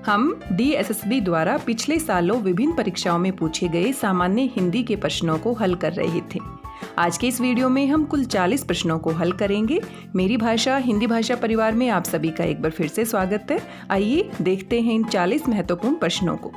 हम DSSB द्वारा पिछले सालों विभिन्न परीक्षाओं में पूछे गए सामान्य हिंदी के प्रश्नों को हल कर रहे थे। आज के इस वीडियो में हम कुल 40 प्रश्नों को हल करेंगे। मेरी भाषा हिंदी भाषा परिवार में आप सभी का एक बार फिर से स्वागत है। आइए देखते हैं इन 40 महत्वपूर्ण प्रश्नों को।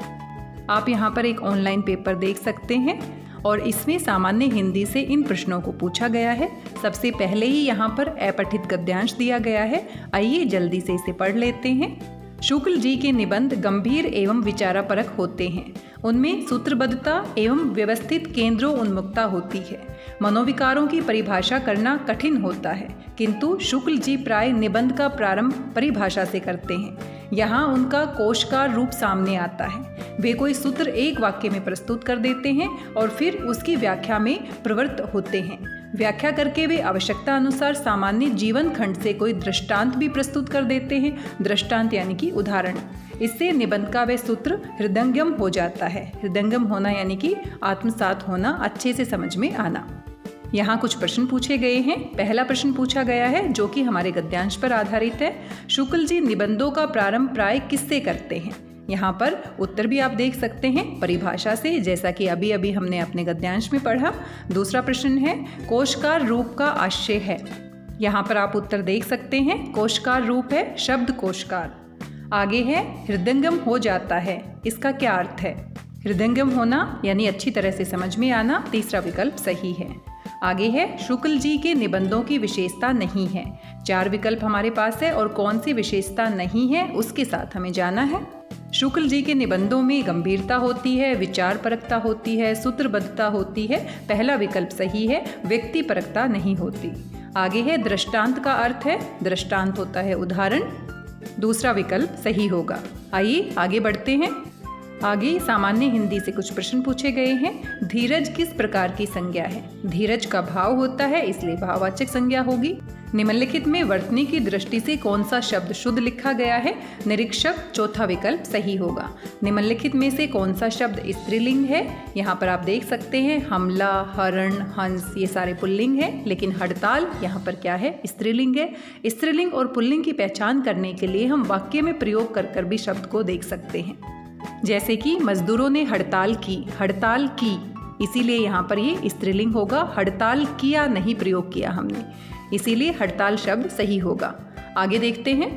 आप यहाँ पर एक ऑनलाइन पेपर देख सकते हैं और इसमें सामान्य हिंदी से इन प्रश्नों को पूछा गया है। सबसे पहले ही यहाँ पर अपठित गद्यांश दिया गया है। आइए जल्दी से इसे पढ़ लेते हैं। शुक्ल जी के निबंध गंभीर एवं विचारपरक होते हैं। उनमें सूत्रबद्धता एवं व्यवस्थित केंद्रों उन्मुखता होती है। मनोविकारों की परिभाषा करना कठिन होता है, किंतु शुक्ल जी प्राय निबंध का प्रारंभ परिभाषा से करते हैं। यहाँ उनका कोशकार रूप सामने आता है। वे कोई सूत्र एक वाक्य में प्रस्तुत कर देते हैं और फिर उसकी व्याख्या में प्रवृत्त होते हैं। व्याख्या करके वे आवश्यकता अनुसार सामान्य जीवन खंड से कोई दृष्टांत भी प्रस्तुत कर देते हैं। दृष्टांत यानी कि उदाहरण। इससे निबंध का वह सूत्र हृदयंगम हो जाता है। हृदयंगम होना यानी कि आत्मसात होना, अच्छे से समझ में आना। यहाँ कुछ प्रश्न पूछे गए हैं। पहला प्रश्न पूछा गया है जो कि हमारे गद्यांश पर आधारित है। शुक्ल जी निबंधों का प्रारंभ प्राय किससे करते हैं? यहाँ पर उत्तर भी आप देख सकते हैं, परिभाषा से, जैसा कि अभी अभी हमने अपने गद्यांश में पढ़ा। दूसरा प्रश्न है कोशकार रूप का आशय है। यहाँ पर आप उत्तर देख सकते हैं। कोशकार रूप है शब्द कोशकार। आगे है हृदयंगम हो जाता है। इसका क्या अर्थ है? हृदयंगम होना यानी अच्छी तरह से समझ में आना। तीसरा विकल्प सही है। आगे है शुक्ल जी के निबंधों की विशेषता नहीं है। 4 विकल्प हमारे पास है और कौन सी विशेषता नहीं है उसके साथ हमें जाना है। शुक्ल जी के निबंधों में गंभीरता होती है, विचारपरकता होती है, सूत्रबद्धता होती है। पहला विकल्प सही है। व्यक्तिपरकता नहीं होती। आगे है दृष्टांत का अर्थ है। दृष्टांत होता है उदाहरण। दूसरा विकल्प सही होगा। आइए आगे बढ़ते हैं। आगे सामान्य हिंदी से कुछ प्रश्न पूछे गए हैं। धीरज किस प्रकार की संज्ञा है? धीरज का भाव होता है, इसलिए भाववाचक संज्ञा होगी। निम्नलिखित में वर्तनी की दृष्टि से कौन सा शब्द शुद्ध लिखा गया है? निरीक्षक। चौथा विकल्प सही होगा। निम्नलिखित में से कौन सा शब्द स्त्रीलिंग है? यहाँ पर आप देख सकते हैं हमला, हरण, हंस, ये सारे पुल्लिंग है, लेकिन हड़ताल यहाँ पर क्या है? स्त्रीलिंग है। स्त्रीलिंग और पुल्लिंग की पहचान करने के लिए हम वाक्य में प्रयोग कर भी शब्द को देख सकते हैं। जैसे कि मजदूरों ने हड़ताल की, हड़ताल की, इसीलिए यहाँ पर ये स्त्रीलिंग होगा। हड़ताल किया नहीं प्रयोग किया हमने, इसीलिए हड़ताल शब्द सही होगा। आगे देखते हैं।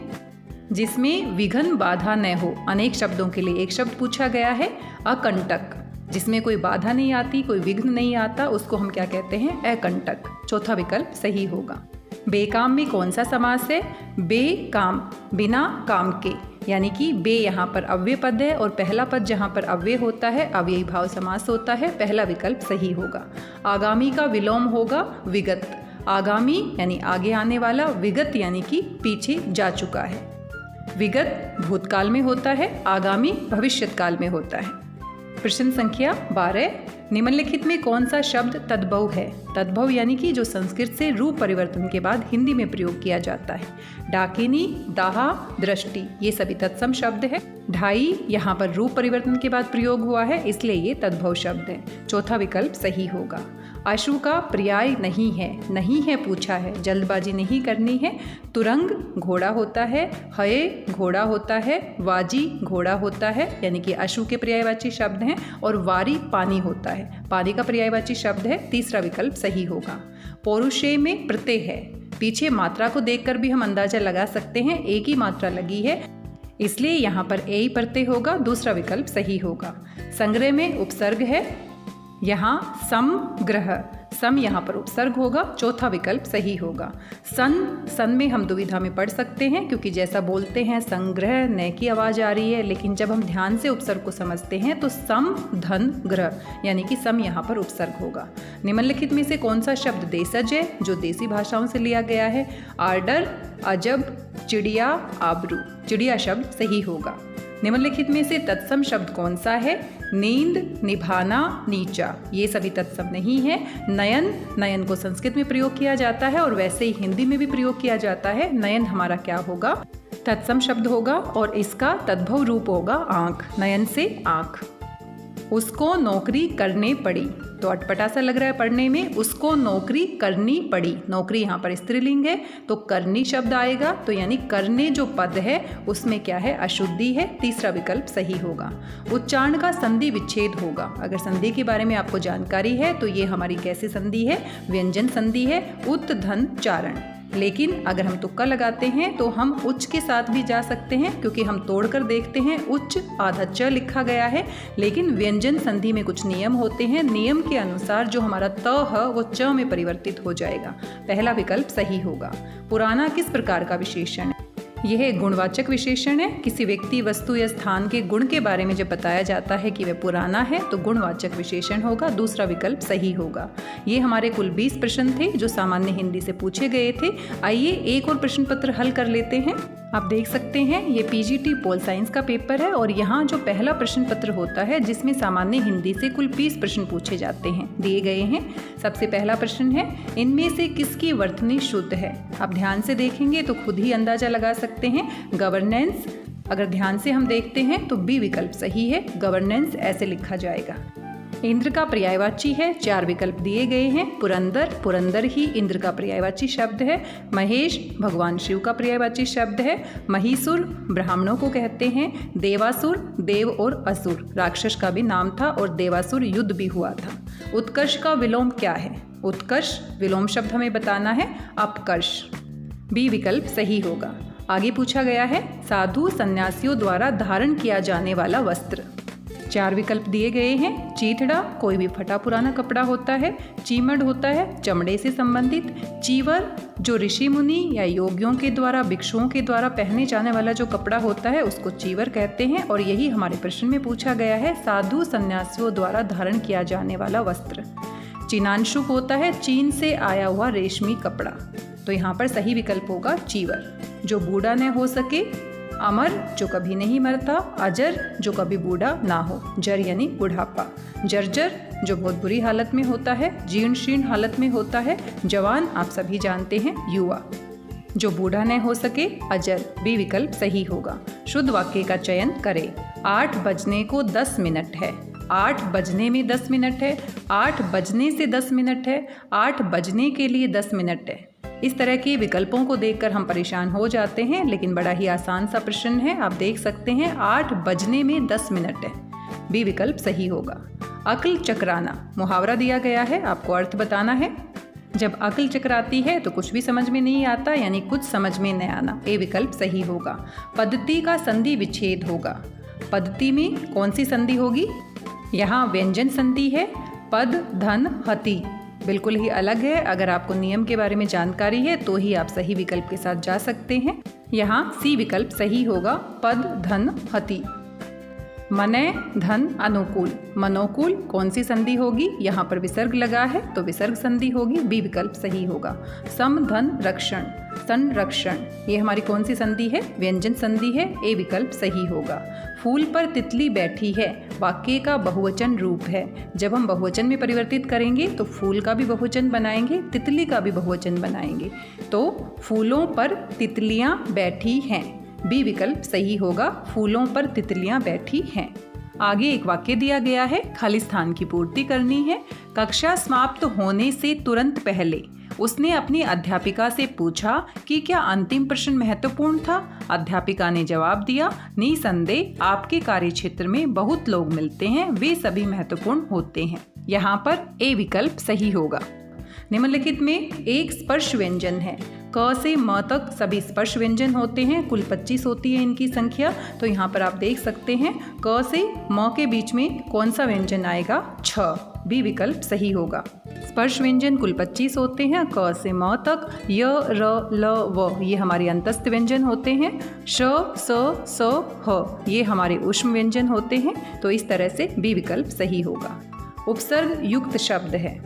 जिसमें विघ्न बाधा न हो। अनेक शब्दों के लिए एक शब्द पूछा गया है अकंटक। जिसमें कोई बाधा नहीं आती, कोई विघ्न नहीं आता, उसको हम क्या कहते हैं? अकंटक। चौथा विकल्प सही होगा। बेकाम में कौन सा समास है? बेकाम, बिना काम के, यानी कि बे यहाँ पर अव्यय पद है और पहला पद जहाँ पर अव्यय होता है अव्ययी भाव समास होता है। पहला विकल्प सही होगा। आगामी का विलोम होगा विगत। आगामी यानी आगे आने वाला, विगत यानी कि पीछे जा चुका है। विगत भूतकाल में होता है, आगामी भविष्यत काल में होता है। प्रश्न संख्या 12। निम्नलिखित में कौन सा शब्द तद्भव है? तद्भव यानी कि जो संस्कृत से रूप परिवर्तन के बाद हिंदी में प्रयोग किया जाता है। डाकिनी, दाहा, दृष्टि, ये सभी तत्सम शब्द है। ढाई यहाँ पर रूप परिवर्तन के बाद प्रयोग हुआ है, इसलिए ये तद्भव शब्द है। चौथा विकल्प सही होगा। अशु का पर्याय नहीं है। नहीं है पूछा है, जल्दबाजी नहीं करनी है। तुरंग घोड़ा होता है, हये घोड़ा होता है, वाजी घोड़ा होता है, यानी कि अशु के पर्यायवाची शब्द हैं, और वारी पानी होता है, पानी का पर्यायवाची शब्द है। तीसरा विकल्प सही होगा। पौरुषेय में प्रत्यय है। पीछे मात्रा को देखकर भी हम अंदाजा लगा सकते हैं, एक ही मात्रा लगी है, इसलिए यहाँ पर ए ही प्रत्यय होगा। दूसरा विकल्प सही होगा। संग्रह में उपसर्ग है, यहाँ समग्रह, सम यहाँ पर उपसर्ग होगा। चौथा विकल्प सही होगा। सन में हम दुविधा में पढ़ सकते हैं, क्योंकि जैसा बोलते हैं संग्रह न की आवाज़ आ रही है, लेकिन जब हम ध्यान से उपसर्ग को समझते हैं तो सम धन ग्रह, यानी कि सम यहाँ पर उपसर्ग होगा। निम्नलिखित में से कौन सा शब्द देशज है, जो देसी भाषाओं से लिया गया है? आर्डर, अजब, चिड़िया, आबरू। चिड़िया शब्द सही होगा। निम्नलिखित में से तत्सम शब्द कौन सा है? नींद, निभाना, नीचा, ये सभी तत्सम नहीं है। नयन, नयन को संस्कृत में प्रयोग किया जाता है और वैसे ही हिंदी में भी प्रयोग किया जाता है। नयन हमारा क्या होगा? तत्सम शब्द होगा और इसका तद्भव रूप होगा आँख। नयन से आँख। उसको नौकरी करने पड़ी। तो अटपटा सा लग रहा है पढ़ने में। उसको नौकरी करनी पड़ी, नौकरी यहाँ पर स्त्रीलिंग है तो करनी शब्द आएगा, तो यानी करने जो पद है उसमें क्या है, अशुद्धि है। तीसरा विकल्प सही होगा। उच्चारण का संधि विच्छेद होगा। अगर संधि के बारे में आपको जानकारी है तो ये हमारी कैसी संधि है, व्यंजन संधि है, उत धन चारण। लेकिन अगर हम तुक्का लगाते हैं तो हम उच्च के साथ भी जा सकते हैं, क्योंकि हम तोड़कर देखते हैं उच्च आधा च लिखा गया है, लेकिन व्यंजन संधि में कुछ नियम होते हैं। नियम के अनुसार जो हमारा त है वो च में परिवर्तित हो जाएगा। पहला विकल्प सही होगा। पुराना किस प्रकार का विशेषण है? यह एक गुणवाचक विशेषण है। किसी व्यक्ति, वस्तु या स्थान के गुण के बारे में जब बताया जाता है कि वह पुराना है तो गुणवाचक विशेषण होगा। दूसरा विकल्प सही होगा। ये हमारे कुल 20 प्रश्न थे जो सामान्य हिंदी से पूछे गए थे। आइए एक और प्रश्न पत्र हल कर लेते हैं। आप देख सकते हैं ये पीजीटी पोल साइंस का पेपर है और यहाँ जो पहला प्रश्न पत्र होता है जिसमें सामान्य हिंदी से कुल 20 प्रश्न पूछे जाते हैं, दिए गए हैं। सबसे पहला प्रश्न है, इनमें से किसकी वर्तनी शुद्ध है? आप ध्यान से देखेंगे तो खुद ही अंदाजा लगा सकते हैं। गवर्नेंस, अगर ध्यान से हम देखते हैं तो बी विकल्प सही है। गवर्नेंस ऐसे लिखा जाएगा। इंद्र का पर्यायवाची है, 4 विकल्प दिए गए हैं। पुरंदर, पुरंदर ही इंद्र का पर्यायवाची शब्द है। महेश, भगवान शिव का पर्यायवाची शब्द है। महिषुर, ब्राह्मणों को कहते हैं। देवासुर, देव और असुर राक्षस का भी नाम था और देवासुर युद्ध भी हुआ था। उत्कर्ष का विलोम क्या है? उत्कर्ष विलोम शब्द हमें बताना है, अपकर्ष। बी विकल्प सही होगा। आगे पूछा गया है, साधु सन्यासियों द्वारा धारण किया जाने वाला वस्त्र। 4 विकल्प दिए गए हैं। चीथड़ा, कोई भी फटा पुराना कपड़ा होता है। चीमड़ होता है चमड़े से संबंधित। चीवर, जो ऋषि मुनि या योगियों के द्वारा, भिक्षुओं के द्वारा पहने जाने वाला जो कपड़ा होता है उसको चीवर कहते हैं। और यही हमारे प्रश्न में पूछा गया है, साधु सन्यासियों द्वारा धारण किया जाने वाला वस्त्र। चीनांशुक होता है चीन से आया हुआ रेशमी कपड़ा। तो यहाँ पर सही विकल्प होगा चीवर। जो बूढ़ा न हो सके, अमर, जो कभी नहीं मरता। अजर, जो कभी बूढ़ा ना हो। जर यानी बुढ़ापा। जर्जर, जो बहुत बुरी हालत में होता है, जीर्ण शीर्ण हालत में होता है। जवान, आप सभी जानते हैं, युवा। जो बूढ़ा न हो सके, अजर। बी विकल्प सही होगा। शुद्ध वाक्य का चयन करें। 8 बजने को 10 मिनट है। 8 बजने में 10 मिनट है। 8 बजने से 10 मिनट है। 8 बजने के लिए 10 मिनट है। इस तरह के विकल्पों को देखकर हम परेशान हो जाते हैं, लेकिन बड़ा ही आसान सा प्रश्न है। आप देख सकते हैं 8 बजने में 10 मिनट है। बी विकल्प सही होगा। अक्ल चकराना, मुहावरा दिया गया है, आपको अर्थ बताना है। जब अक्ल चकराती है तो कुछ भी समझ में नहीं आता, यानी कुछ समझ में नहीं आना। ए विकल्प सही होगा। पद्धति का संधि विच्छेद होगा। पद्धति में कौन सी संधि होगी? यहाँ व्यंजन संधि है। पद, धन, हति बिल्कुल ही अलग है। अगर आपको नियम के बारे में जानकारी है तो ही आप सही विकल्प के साथ जा सकते हैं। यहाँ सी विकल्प सही होगा। पद, धन, हति। मने, धन, अनुकूल। मनोकूल कौन सी संधि होगी? यहाँ पर विसर्ग लगा है तो विसर्ग संधि होगी। बी विकल्प सही होगा। सम, धन, रक्षण, संरक्षण, ये हमारी कौन सी संधि है? व्यंजन संधि है। ए विकल्प सही होगा। फूल पर तितली बैठी है, वाक्य का बहुवचन रूप है। जब हम बहुवचन में परिवर्तित करेंगे तो फूल का भी बहुवचन बनाएंगे, तितली का भी बहुवचन बनाएंगे। तो फूलों पर तितलियां बैठी हैं। बी विकल्प सही होगा। फूलों पर तितलियां बैठी हैं। आगे एक वाक्य दिया गया है, खाली स्थान की पूर्ति करनी है। कक्षा समाप्त होने से तुरंत पहले उसने अपनी अध्यापिका से पूछा कि क्या अंतिम प्रश्न महत्वपूर्ण था। अध्यापिका ने जवाब दिया, निसंदेह आपके कार्यक्षेत्र में बहुत लोग मिलते हैं, वे सभी महत्वपूर्ण होते हैं। यहाँ पर ए विकल्प सही होगा। निम्नलिखित में एक स्पर्श व्यंजन है। क से म तक सभी स्पर्श व्यंजन होते हैं। कुल 25 होती है इनकी संख्या। तो यहाँ पर आप देख सकते हैं क से म के बीच में कौन सा व्यंजन आएगा? छ। बी विकल्प सही होगा। स्पर्श व्यंजन कुल 25 होते हैं। क से म तक य, र, ल, व ये हमारे अंतस्थ व्यंजन होते हैं। श, स, स, ह ये हमारे ऊष्म व्यंजन होते हैं। तो इस तरह से बी विकल्प सही होगा। उपसर्ग युक्त शब्द है।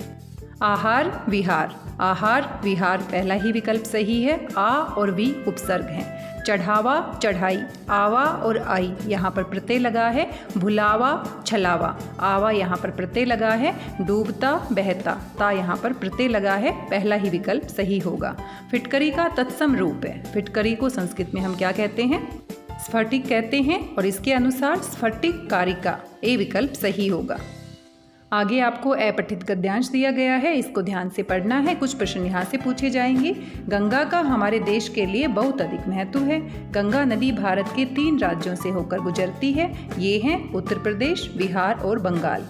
आहार, विहार। आहार, विहार पहला ही विकल्प सही है। आ और वी उपसर्ग हैं। चढ़ावा, चढ़ाई। आवा और आई यहाँ पर प्रत्यय लगा है। भुलावा, छलावा। आवा यहाँ पर प्रत्यय लगा है। डूबता, बहता। ता यहाँ पर प्रत्यय लगा है। पहला ही विकल्प सही होगा। फिटकरी का तत्सम रूप है। फिटकरी को संस्कृत में हम क्या कहते हैं? स्फटिक कहते हैं और इसके अनुसार स्फटिक कारिका, ए विकल्प सही होगा। आगे आपको अपठित गद्यांश दिया गया है, इसको ध्यान से पढ़ना है। कुछ प्रश्न यहाँ से पूछे जाएंगे। गंगा का हमारे देश के लिए बहुत अधिक महत्व है। गंगा नदी भारत के 3 राज्यों से होकर गुजरती है। ये हैं उत्तर प्रदेश, बिहार और बंगाल।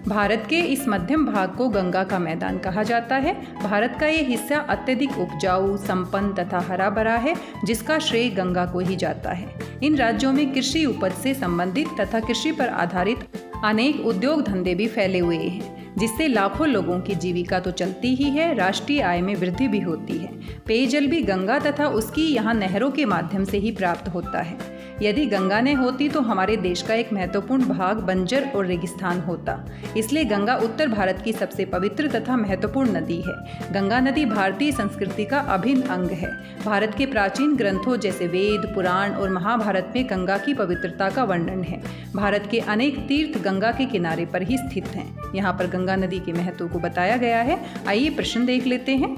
भारत के इस मध्यम भाग को गंगा का मैदान कहा जाता है। भारत का ये हिस्सा अत्यधिक उपजाऊ, संपन्न तथा हरा भरा है, जिसका श्रेय गंगा को ही जाता है। इन राज्यों में कृषि उपज से संबंधित तथा कृषि पर आधारित अनेक उद्योग धंधे भी फैले हुए हैं, जिससे लाखों लोगों की जीविका तो चलती ही है, राष्ट्रीय आय में वृद्धि भी होती है। पेयजल भी गंगा तथा उसकी यहाँ नहरों के माध्यम से ही प्राप्त होता है। यदि गंगा न होती तो हमारे देश का एक महत्वपूर्ण भाग बंजर और रेगिस्तान होता। इसलिए गंगा उत्तर भारत की सबसे पवित्र तथा महत्वपूर्ण नदी है। गंगा नदी भारतीय संस्कृति का अभिन्न अंग है। भारत के प्राचीन ग्रंथों जैसे वेद, पुराण और महाभारत में गंगा की पवित्रता का वर्णन है। भारत के अनेक तीर्थ गंगा के किनारे पर ही स्थित हैं। यहाँ पर गंगा नदी के महत्व को बताया गया है। आइए प्रश्न देख लेते हैं।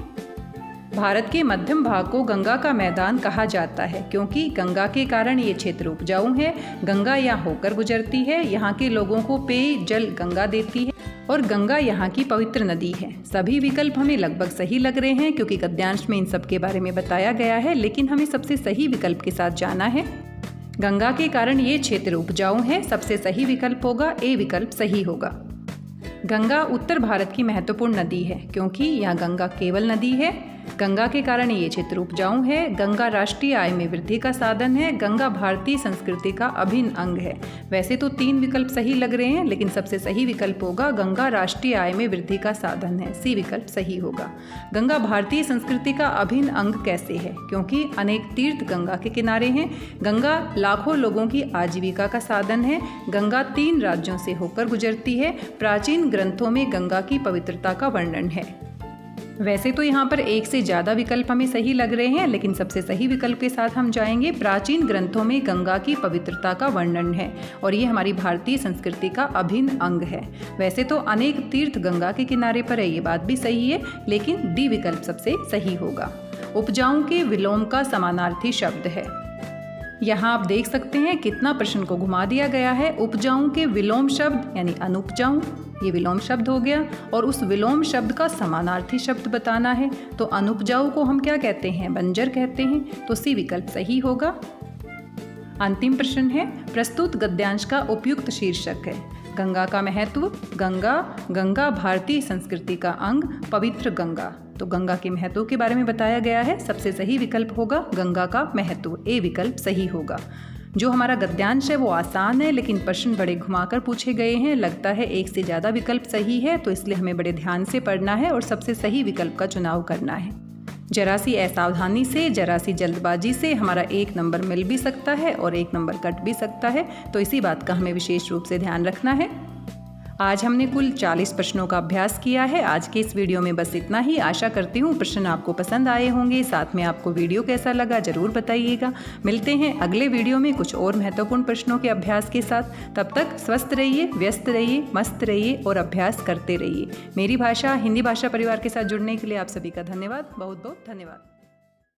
भारत के मध्यम भाग को गंगा का मैदान कहा जाता है क्योंकि गंगा के कारण ये क्षेत्र उपजाऊ है। गंगा यहाँ होकर गुजरती है। यहाँ के लोगों को पेय जल गंगा देती है और गंगा यहाँ की पवित्र नदी है। सभी विकल्प हमें लगभग सही लग रहे हैं क्योंकि गद्यांश में इन सब के बारे में बताया गया है, लेकिन हमें सबसे सही विकल्प के साथ जाना है। गंगा के कारण ये क्षेत्र उपजाऊ है। सबसे सही विकल्प होगा, ए विकल्प सही होगा। गंगा उत्तर भारत की महत्वपूर्ण नदी है क्योंकि यह गंगा केवल नदी है। गंगा के कारण ये क्षेत्र उपजाऊ है। गंगा राष्ट्रीय आय में वृद्धि का साधन है। गंगा भारतीय संस्कृति का अभिन्न अंग है। वैसे तो 3 विकल्प सही लग रहे हैं, लेकिन सबसे सही विकल्प होगा गंगा राष्ट्रीय आय में वृद्धि का साधन है, सी विकल्प सही होगा। गंगा भारतीय संस्कृति का अभिन्न अंग कैसे है? क्योंकि अनेक तीर्थ गंगा के किनारे हैं। गंगा लाखों लोगों की आजीविका का साधन है। गंगा 3 राज्यों से होकर गुजरती है। प्राचीन ग्रंथों में गंगा की पवित्रता का वर्णन है। वैसे तो यहाँ पर 1 से ज़्यादा विकल्प हमें सही लग रहे हैं, लेकिन सबसे सही विकल्प के साथ हम जाएंगे। प्राचीन ग्रंथों में गंगा की पवित्रता का वर्णन है और ये हमारी भारतीय संस्कृति का अभिन्न अंग है। वैसे तो अनेक तीर्थ गंगा के किनारे पर है, ये बात भी सही है, लेकिन डी विकल्प सबसे सही होगा। उपजाऊ के विलोम का समानार्थी शब्द है। यहाँ आप देख सकते हैं कितना प्रश्न को घुमा दिया गया है। उपजाऊ के विलोम शब्द यानी अनुपजाऊ, ये विलोम शब्द हो गया, और उस विलोम शब्द का समानार्थी शब्द बताना है। तो अनुपजाऊ को हम क्या कहते हैं? बंजर कहते हैं। तो सी विकल्प सही होगा। अंतिम प्रश्न है, प्रस्तुत गद्यांश का उपयुक्त शीर्षक है। गंगा का महत्व, गंगा भारतीय संस्कृति का अंग, पवित्र गंगा। तो गंगा के महत्व के बारे में बताया गया है। सबसे सही विकल्प होगा गंगा का महत्व, ए विकल्प सही होगा। जो हमारा गद्यांश है वो आसान है, लेकिन प्रश्न बड़े घुमाकर पूछे गए हैं। लगता है 1 से ज़्यादा विकल्प सही है, तो इसलिए हमें बड़े ध्यान से पढ़ना है और सबसे सही विकल्प का चुनाव करना है। जरा सी असावधानी से, जरा सी जल्दबाजी से हमारा 1 नंबर मिल भी सकता है और 1 नंबर कट भी सकता है, तो इसी बात का हमें विशेष रूप से ध्यान रखना है। आज हमने कुल 40 प्रश्नों का अभ्यास किया है। आज के इस वीडियो में बस इतना ही। आशा करती हूँ प्रश्न आपको पसंद आए होंगे। साथ में आपको वीडियो कैसा लगा ज़रूर बताइएगा। मिलते हैं अगले वीडियो में कुछ और महत्वपूर्ण प्रश्नों के अभ्यास के साथ। तब तक स्वस्थ रहिए, व्यस्त रहिए, मस्त रहिए और अभ्यास करते रहिए। मेरी भाषा हिंदी भाषा परिवार के साथ जुड़ने के लिए आप सभी का धन्यवाद, बहुत बहुत धन्यवाद।